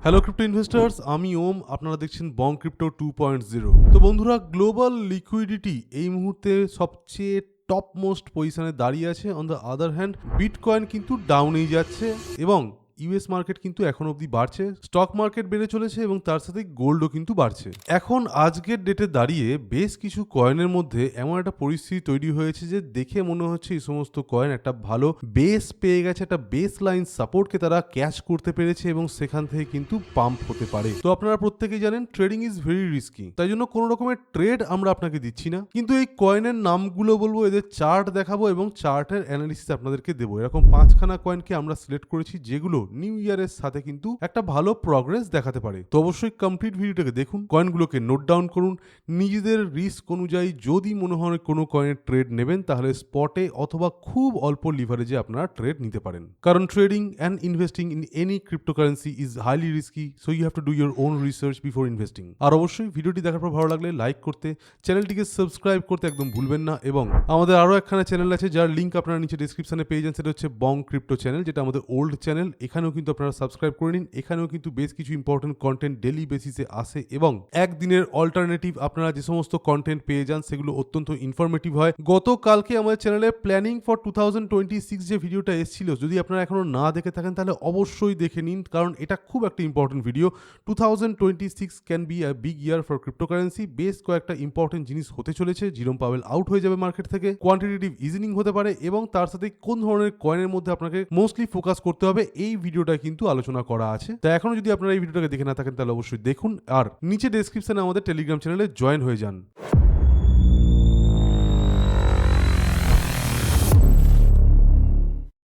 Hello crypto investors, আমি ওম। আপনারা দেখছেন বং ক্রিপ্টো 2.0। তো বন্ধুরা, গ্লোবাল লিকুইডিটি এই মুহূর্তে সবচেয়ে টপ মোস্ট পজিশনে দাঁড়িয়ে আছে। On the other hand bitcoin কিন্তু ডাউনেই যাচ্ছে এবং ইউএস মার্কেট কিন্তু এখন অবধি বাড়ছে, স্টক মার্কেট বেড়ে চলেছে এবং তার সাথে গোল্ডও কিন্তু বাড়ছে। এখন আজকের ডেটে দাঁড়িয়ে বেশ কিছু কয়েনের মধ্যে এমন একটা পরিস্থিতি তৈরি হয়েছে যে দেখে মনে হচ্ছে এই সমস্ত কয়েন একটা ভালো বেস পেয়ে গেছে, একটা বেস লাইন সাপোর্টকে তারা ক্যাচ করতে পেরেছে এবং সেখান থেকে কিন্তু পাম্প হতে পারে। তো আপনারা প্রত্যেকেই জানেন ট্রেডিং ইজ ভেরি রিস্কি, তাই জন্য কোনো রকমের ট্রেড আমরা আপনাকে দিচ্ছি না, কিন্তু এই কয়েনের নামগুলো বলবো, এদের চার্ট দেখাবো এবং চার্টের অ্যানালিসিস আপনাদেরকে দেবো। এরকম 5খানা কয়েনকে আমরা সিলেক্ট করেছি যেগুলো নিউ ইয়ারের সাথে কিন্তু একটা ভালো প্রগ্রেস দেখাতে পারে। তো অবশ্যই কমপ্লিট ভিডিওটাকে দেখুন, কয়েনগুলোকে নোট ডাউন করুন, নিজেদের রিস্ক অনুযায়ী যদি মনে হয় কোনো কয়েনের ট্রেড নেবেন তাহলে স্পটে অথবা খুব অল্প লিভারেজে আপনারা ট্রেড নিতে পারেন। কারণ trading and investing in any cryptocurrency is highly risky, so you have to do your own research before investing. আর অবশ্যই ভিডিওটি দেখার পর ভালো লাগলে লাইক করতে, চ্যানেলটিকে সাবস্ক্রাইব করতে একদম ভুলবেন না। এবং আমাদের আরও একখানা চ্যানেল আছে যার লিঙ্ক আপনারা নিচে ডিসক্রিপশনে পেয়ে যান, সেটা হচ্ছে বং ক্রিপ্টো চ্যানেল, যেটা আমাদের ওল্ড চ্যানেল। এখানেও কিন্তু আপনারা সাবস্ক্রাইব করে নিন। এখানেও কিন্তু বেশ কিছু ইম্পর্টেন্ট কন্টেন্ট ডেলি বেসিসে আসে এবং একদিনের অল্টারনেটিভ আপনারা যে সমস্ত কন্টেন্ট পেয়ে যান সেগুলো অত্যন্ত ইনফরমেটিভ হয়। গতকালকে আমাদের চ্যানেলে প্ল্যানিং ফর 2026 যে ভিডিওটা এসেছিল, যদি আপনারা এখনো না দেখে থাকেন তাহলে অবশ্যই দেখে নিন, কারণ এটা খুব একটা important video. 2026 can be a big year for cryptocurrency. বেশ কয়েকটা ইম্পর্টেন্ট জিনিস হতে চলেছে। জিরোম পাওয়েল আউট হয়ে যাবে মার্কেট থেকে, কোয়ান্টিটেটিভ ইজিনিং হতে পারে এবং তার সাথে কোন ধরনের কয়েনের মধ্যে আপনাকে মোস্টলি ফোকাস করতে হবে এই ভিডিওটা কিন্তু আলোচনা করা আছে। তো এখনো যদি আপনারা এই ভিডিওটাকে দেখে না থাকেন তাহলে অবশ্যই দেখুন, আর নিচে ডেসক্রিপশনে আমাদের টেলিগ্রাম চ্যানেলে জয়েন হয়ে যান।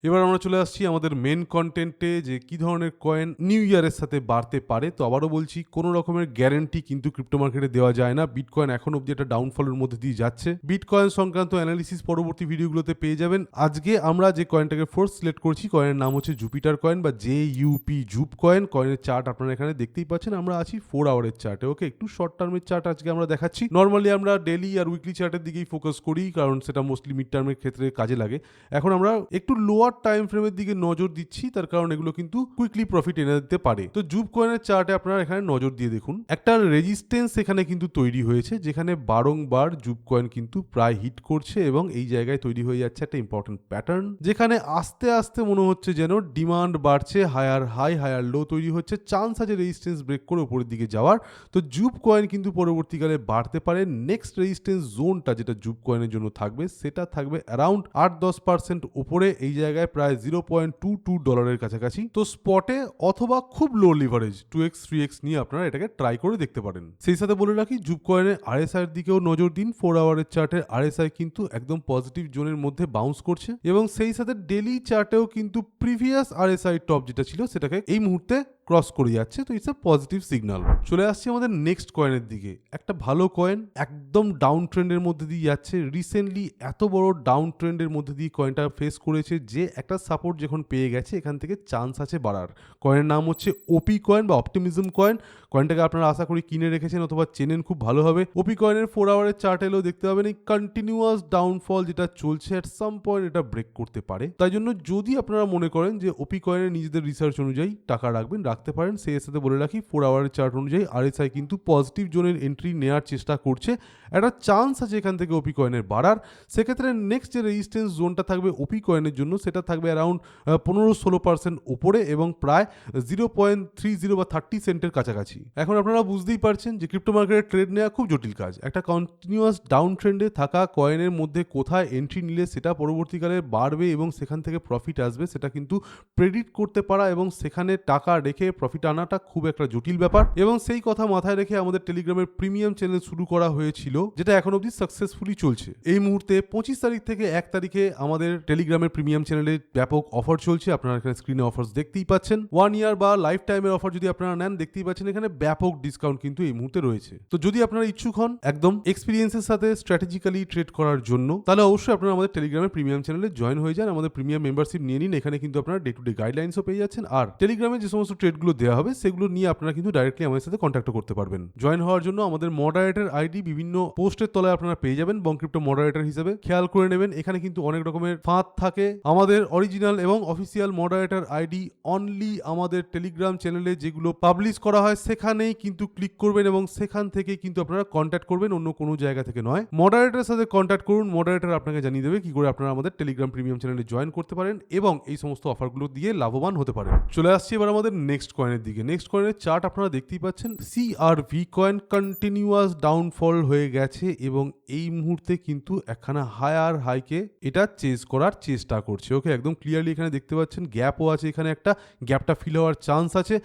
এবার আমরা চলে আসছি আমাদের মেন কন্টেন্টে, যে কি ধরনের কয়েন নিউ ইয়ারের সাথে বাড়তে পারে। তো আবারও বলছি, কোনো রকমের গ্যারেন্টি কিন্তু ক্রিপ্টো মার্কেটে দেওয়া যায় না। বিটকয়েন এখন অব্দি একটা ডাউনফলের মধ্যে দিয়ে যাচ্ছে। বিটকয়েন সংক্রান্ত অ্যানালিসিস পরবর্তী ভিডিওগুলোতে পেয়ে যাবেন। আজকে আমরা যে কয়েনটাকে ফার্স্ট সিলেক্ট করছি, কয়েনের নাম হচ্ছে জুপিটার কয়েন বা JUP জুপ কয়েন। কয়েনের চার্ট আপনারা এখানে দেখতেই পাচ্ছেন। আমরা আছি 4 আওয়ারের চার্টে। ওকে, একটু শর্ট টার্মের চার্ট আজকে আমরা দেখাচ্ছি। নর্মালি আমরা ডেলি আর উইকলি চার্টের দিকেই ফোকাস করি, কারণ সেটা মোস্টলি মিড টার্মের ক্ষেত্রে কাজে লাগে। এখন আমরা একটু লোয়ার টাইম ফ্রেমের দিকে নজর দিচ্ছি, তার কারণ এগুলো কিন্তু কুইকলি প্রফিট এনে দিতে পারে। তো জুপ কয়েনের চার্টে আপনারা এখানে নজর দিয়ে দেখুন, একটা রেজিস্ট্যান্স এখানে কিন্তু তৈরি হয়েছে, যেখানে বারংবার জুপ কয়েন কিন্তু প্রায় হিট করছে এবং এই জায়গায় তৈরি হয়ে যাচ্ছে একটা ইম্পর্টেন্ট প্যাটার্ন, যেখানে আস্তে আস্তে মনে হচ্ছে যেন ডিমান্ড বাড়ছে, হায়ার হাই হায়ার লো তৈরি হচ্ছে, চান্স আছে রেজিস্ট্যান্স ব্রেক করে উপরের দিকে যাওয়ার। তো জুপ কয়েন কিন্তু পরবর্তীকালে বাড়তে পারে। নেক্সট রেজিস্ট্যান্স জোনটা যেটা জুপ কয়েনের জন্য থাকবে, সেটা থাকবে অ্যারাউন্ড 8-10% উপরে, এই জায়গায় প্রায় $0.22 কাছাকাছি। তো স্পটে অথবা খুব লো লিভারেজ 2x 3x নিয়ে আপনারা এটাকে ট্রাই করে দেখতে পারেন। সেই সাথে বলে রাখি, জুপ কয়েনের RSI এর দিকেও নজর দিন। 4 আওয়ারের চার্টের RSI কিন্তু একদম পজিটিভ জোনের মধ্যে বাউন্স করছে এবং সেই সাথে ডেলি চার্টেও কিন্তু প্রিভিয়াস RSI টপ যেটা ছিল সেটাকে এই মুহূর্তে ক্রস করে যাচ্ছে। তো ইটস আ পজিটিভ সিগন্যাল। চলে আসছি আমাদের নেক্সট কয়েনের দিকে। একটা ভালো কয়েন, একদম ডাউন ট্রেন্ডের মধ্যে দিয়ে যাচ্ছে। রিসেন্টলি এত বড় ডাউন ট্রেন্ডের মধ্যে দিয়ে কয়েনটা ফেস করেছে যে একটা সাপোর্ট যখন পেয়ে গেছে, এখান থেকে চান্স আছে বাড়ার। কয়েনের নাম হচ্ছে ওপি কয়েন বা অপটিমিজম কয়েন। কয়েনটাকে আপনারা আশা করি কিনে রেখেছেন অথবা চেনেন খুব ভালোভাবে। ওপি কয়েনের 4 আওয়ারের চার্ট এলেও দেখতে পাবেন এই কন্টিনিউয়াস ডাউনফল যেটা চলছে, এট সাম পয়েন্ট এটা ব্রেক করতে পারে। তাই জন্য যদি আপনারা মনে করেন যে ওপি কয়েনের নিজেদের রিসার্চ অনুযায়ী টাকা রাখবেন, রাখতে পারেন। সেই সাথে বলে রাখি, 4 আওয়ারের চার্ট অনুযায়ী RSI কিন্তু পজিটিভ জোনের এন্ট্রি নেওয়ার চেষ্টা করছে। একটা চান্স আছে এখান থেকে ওপি কয়েনের বাড়ার। সেক্ষেত্রে নেক্সট যে রেজিস্ট্যান্স জোনটা থাকবে ওপি কয়েনের জন্য, সেটা থাকবে অ্যারাউন্ড 15-16% উপরে এবং প্রায় 0.30 বা 30 সেন্টের কাছাকাছি। এখন আপনারা বুঝতেই পারছেন যে ক্রিপ্টো মার্কেটে ট্রেড নেওয়া খুব জটিল কাজ। একটা কন্টিনিউয়াস ডাউন ট্রেন্ডে থাকা কয়েনের মধ্যে কোথায় এন্ট্রি নিলে সেটা পরবর্তীকালে বাড়বে এবং সেখান থেকে প্রফিট আসবে, সেটা কিন্তু প্রেডিক্ট করতে পারা এবং সেখানে টাকা রেখে প্রফিট আনাটা খুব একটা জটিল ব্যাপার। এবং সেই কথা মাথায় রেখে আমাদের টেলিগ্রামের প্রিমিয়াম চ্যানেল শুরু করা হয়েছিল, যেটা এখন অবধি সাকসেসফুলি চলছে। এই মুহূর্তে 25 তারিখ থেকে 1 তারিখে আমাদের টেলিগ্রামের প্রিমিয়াম চ্যানেলে ব্যাপক অফার চলছে। আপনারা এখানে স্ক্রিনে অফার দেখতেই পাচ্ছেন। 1 ইয়ার বা লাইফ টাইমের অফার যদি আপনারা নেন, দেখতেই পাচ্ছেন এখানে ব্যাপক ডিসকাউন্ট কিন্তু এই মুহূর্তে রয়েছে। তো যদি আপনারা ইচ্ছুক হন একদম এক্সপিরিয়েন্সের সাথে স্ট্র্যাটেজিক্যালি ট্রেড করার জন্য, তাহলে অবশ্যই আপনারা আমাদের টেলিগ্রামের প্রিমিয়াম চ্যানেলে জয়েন হয়ে যান। আমাদের প্রিমিয়াম মেম্বারশিপ নিয়ে নিন। এখানে কিন্তু আপনারা ডে টু ডে গাইডলাইন্সও পেয়ে যাচ্ছেন। আর টেলিগ্রামে যে সমস্ত ট্রেডগুলো দেওয়া হবে সেগুলো নিয়ে আপনারা কিন্তু ডাইরেক্টলি আমাদের সাথে কন্ট্যাক্ট করতে পারবেন। জয়েন হওয়ার জন্য আমাদের মডারেটর আইডি বিভিন্ন পোস্টের তলায় আপনারা পেয়ে যাবেন বংক্রিপ্টো মডারেটর হিসেবে। খেয়াল করে নেবেন এখানে কিন্তু অনেক রকমের ফাঁদ থাকে। আমাদের অরিজিনাল এবং অফিসিয়াল মডারেটর আইডি অনলি আমাদের টেলিগ্রাম চ্যানেলে যেগুলো পাবলিশ করা হয় সেখানেই কিন্তু ক্লিক করবেন এবং সেখান থেকে কিন্তু আপনারা কন্ট্যাক্ট করবেন, অন্য কোনো জায়গা থেকে নয়। মডারেটরের সাথে কন্ট্যাক্ট করুন, মডারেটর আপনাকে জানিয়ে দেবে কি করে আপনারা আমাদের টেলিগ্রাম প্রিমিয়াম চ্যানেলে জয়েন করতে পারেন এবং এই সমস্ত অফারগুলো দিয়ে লাভবান হতে পারেন। চলে আসছি এবার আমাদের নেক্সট কয়েনের দিকে। নেক্সট কয়েনের চার্ট আপনারা দেখতেই পাচ্ছেন। CRV কয়েন কন্টিনিউয়াস ডাউনফল হয়ে গেছে এবং এই মুহূর্তে কিন্তু একখানা হায়ার হাইকে এটা চেজ করার চেষ্টা করছে। ওকে, একদম ক্লিয়ারলি এখানে দেখতে পাচ্ছেন গ্যাপও আছে, এখানে একটা গ্যাপটা ফিল হওয়ার চান্স আছে।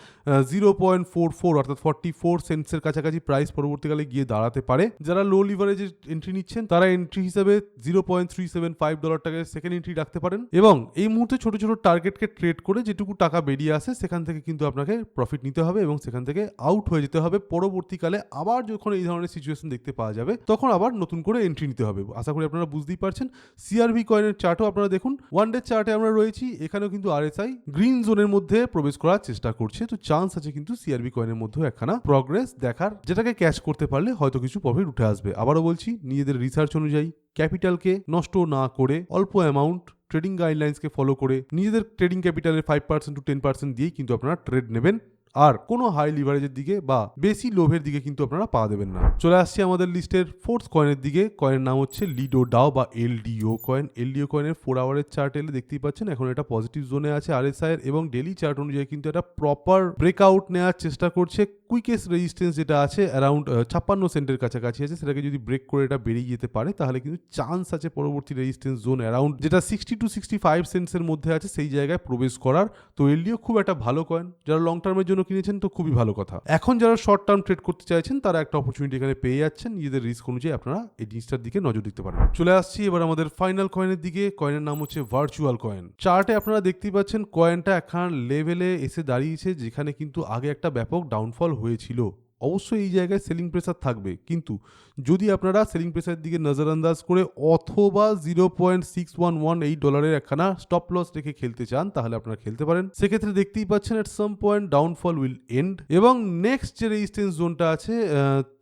0.44 অর্থাৎ 44 সেন্টসের কাছাকাছি প্রাইস পরবর্তীকালে গিয়ে দাঁড়াতে পারে। যারা লো লিভারেজে এন্ট্রি নিচ্ছেন তারা এন্ট্রি হিসেবে $0.375 সেকেন্ড এন্ট্রি রাখতে পারেন এবং এই মুহূর্তে ছোট ছোট টার্গেটকে ট্রেড করে যেটুকু টাকা বেরিয়ে আসে সেখান থেকে কিন্তু আপনাকে প্রফিট নিতে হবে এবং সেখান থেকে আউট হয়ে যেতে হবে। পরবর্তীকালে আবার যখন এই ধরনের সিচুয়েশন দেখতে পাওয়া যাবে তখন আবার নতুন করে এন্ট্রি নিতে হবে। আশা করি আপনারা বুঝতেই পারছেন। CRV কয়েনের চার্টও আপনারা দেখুন, ওয়ান ডে চার্টে আমরা রয়েছি, এখানেও কিন্তু RSI গ্রিন জোনের মধ্যে প্রবেশ করার চেষ্টা করছে। তো চান্স আছে কিন্তু CRV কয়েনের মধ্যে একখানা প্রগ্রেস দেখার, যেটাকে ক্যাচ করতে পারলে হয়তো কিছু প্রফিট উঠে আসবে। আবারও বলছি, নিজেদের রিসার্চ অনুযায়ী ক্যাপিটালকে নষ্ট না করে অল্প অ্যামাউন্ট ট্রেডিং গাইডলাইন্সকে ফলো করে নিজেদের ট্রেডিং ক্যাপিটালের 5% to 10% দিয়েই কিন্তু আপনারা ট্রেড নেবেন। আর কোনো হাই লিভারেজের দিকে বা বেশি লোভের দিকে কিন্তু আপনারা পা দেবেন না। চলে আসছি আমাদের লিস্টের ফোর্থ কয়েনের দিকে। কয়েনের নাম হচ্ছে লিডো ডাও বা LDO কয়েন। LDO কয়েনের 4 আওয়ারের চার্ট এলে দেখতেই পাচ্ছেন এখন এটা পজিটিভ জোনে আছে RSI এর এবং ডেলি চার্ট অনুযায়ী কিন্তু এটা প্রপার ব্রেকআউট নেওয়ার চেষ্টা করছে। কুইকেস্ট রেজিস্ট্যান্স যেটা আছে অ্যারাউন্ড 56 সেন্টের কাছাকাছি আছে, সেটাকে যদি ব্রেক করে এটা বেরিয়ে যেতে পারে তাহলে কিন্তু চান্স আছে পরবর্তী রেজিস্ট্যান্স জোন অ্যারাউন্ড যেটা 60 to 65 সেন্টসের মধ্যে আছে সেই জায়গায় প্রবেশ করার। তো LDO খুব একটা ভালো কয়েন, যারা লং টার্মের জন্য কিনেছেন তো খুবই ভালো কথা। এখন যারা শর্ট টার্ম ট্রেড করতে চাইছেন তারা একটা অপরচুনিটি এখানে পেয়ে যাচ্ছেন। নিজেদের রিস্ক অনুযায়ী আপনারা এই জিনিসটার দিকে নজর দিতে পারেন। চলে আসছি এবার আমাদের ফাইনাল কয়েনের দিকে। কয়েনের নাম হচ্ছে ভার্চুয়াল কয়েন। চার্টে আপনারা দেখতেই পাচ্ছেন কয়েনটা একখান লেভেলে এসে দাঁড়িয়েছে যেখানে কিন্তু আগে একটা ব্যাপক ডাউনফল হয়েছিল। অবশ্যই এই জায়গায় সেলিং প্রেসার থাকবে, কিন্তু যদি আপনারা সেলিং প্রেসারের দিকে নজরআন্দাজ করে অথবা $0.6118 একখানা স্টপ লস রেখে খেলতে চান তাহলে আপনারা খেলতে পারেন। সেক্ষেত্রে দেখতেই পাচ্ছেন at some point downfall will end এবং নেক্সট যে রেজিস্ট্যান্স জোনটা আছে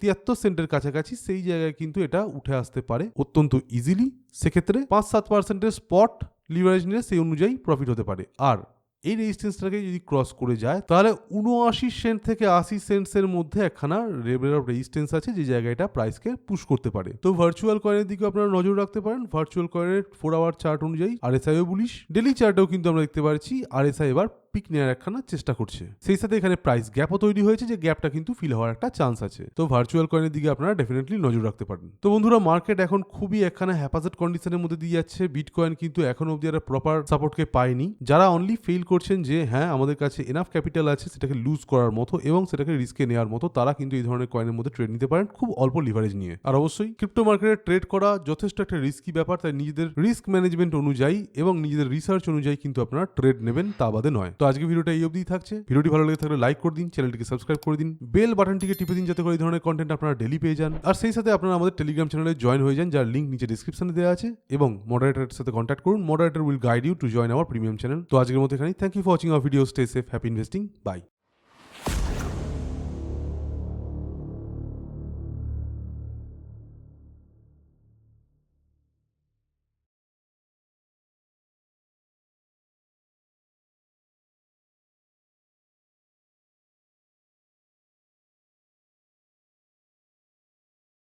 73 সেন্টের কাছাকাছি সেই জায়গায় কিন্তু এটা উঠে আসতে পারে অত্যন্ত ইজিলি। সেক্ষেত্রে 5-7% স্পট লিভারেজ নিলে সেই অনুযায়ী প্রফিট হতে পারে। আর এই রেজিস্ট্যান্সটাকে যদি ক্রস করে যায় তাহলে 79 সেন্ট থেকে 80 সেন্টসের মধ্যে একখানা লেভেল অফ রেজিস্ট্যান্স আছে যে জায়গাটা প্রাইসকে পুশ করতে পারে। তো ভার্চুয়াল কয়েনের দিকে আপনারা নজর রাখতে পারেন। ভার্চুয়াল কয়েনের 4 আওয়ার চার্ট অনুযায়ী RSI বুলিশ, ডেলি চার্টেও কিন্তু আমরা দেখতে পাচ্ছি RSI এবার পিক নেওয়ার একখানা চেষ্টা করছে। সেই সাথে এখানে প্রাইস গ্যাপও তৈরি হয়েছে যে গ্যাপটা কিন্তু ফিল হওয়ার একটা চান্স আছে। তো ভার্চুয়াল কয়েনের দিকে আপনারা ডেফিনেটলি নজর রাখতে পারেন। তো বন্ধুরা, মার্কেট এখন খুবই একখানা হ্যাপাজেট কন্ডিশনের মধ্যে দিয়ে যাচ্ছে। বিটকয়েন কিন্তু এখন অব্দি একটা প্রপার সাপোর্টকে পায়নি। যারা অনলি ফেল করছেন যে হ্যাঁ আমাদের কাছে এনাফ ক্যাপিটাল আছে সেটাকে লুজ করার মতো এবং সেটাকে রিস্কে নেওয়ার মতো, তারা কিন্তু এই ধরনের কয়েনের মধ্যে ট্রেড নিতে পারেন খুব অল্প লিভারেজ নিয়ে। আর অবশ্যই ক্রিপ্টো মার্কেটে ট্রেড করা যথেষ্ট একটা রিস্কি ব্যাপার, তাই নিজেদের রিস্ক ম্যানেজমেন্ট অনুযায়ী এবং নিজেদের রিসার্চ অনুযায়ী কিন্তু আপনারা ট্রেড নেবেন, তা বাদে নয়। তো আজকে ভিডিওটা এই অবধি থাকছে। ভিডিওটি ভালো লেগে থাকলে লাইক করে দিন, চ্যানেলটিকে সাবস্ক্রাইব করে দিন, বেল বাটনটিকে টিপে দিন যাতে করে এই ধরনের কন্টেন্ট আপনারা ডেলি পেয়ে যান। আর সেই সাথে আপনারা আমাদের টেলিগ্রাম চ্যানেলে জয়েন হয়ে যান, যার লিঙ্ক নিচে ডেসক্রিপশনে দেওয়া আছে, এবং মডারেটরের সাথে কন্ট্যাক্ট করুন। Moderator will guide you to join our premium channel. তো আজকের মতো এখানেই। Thank you for watching our video. Stay safe, happy investing, by.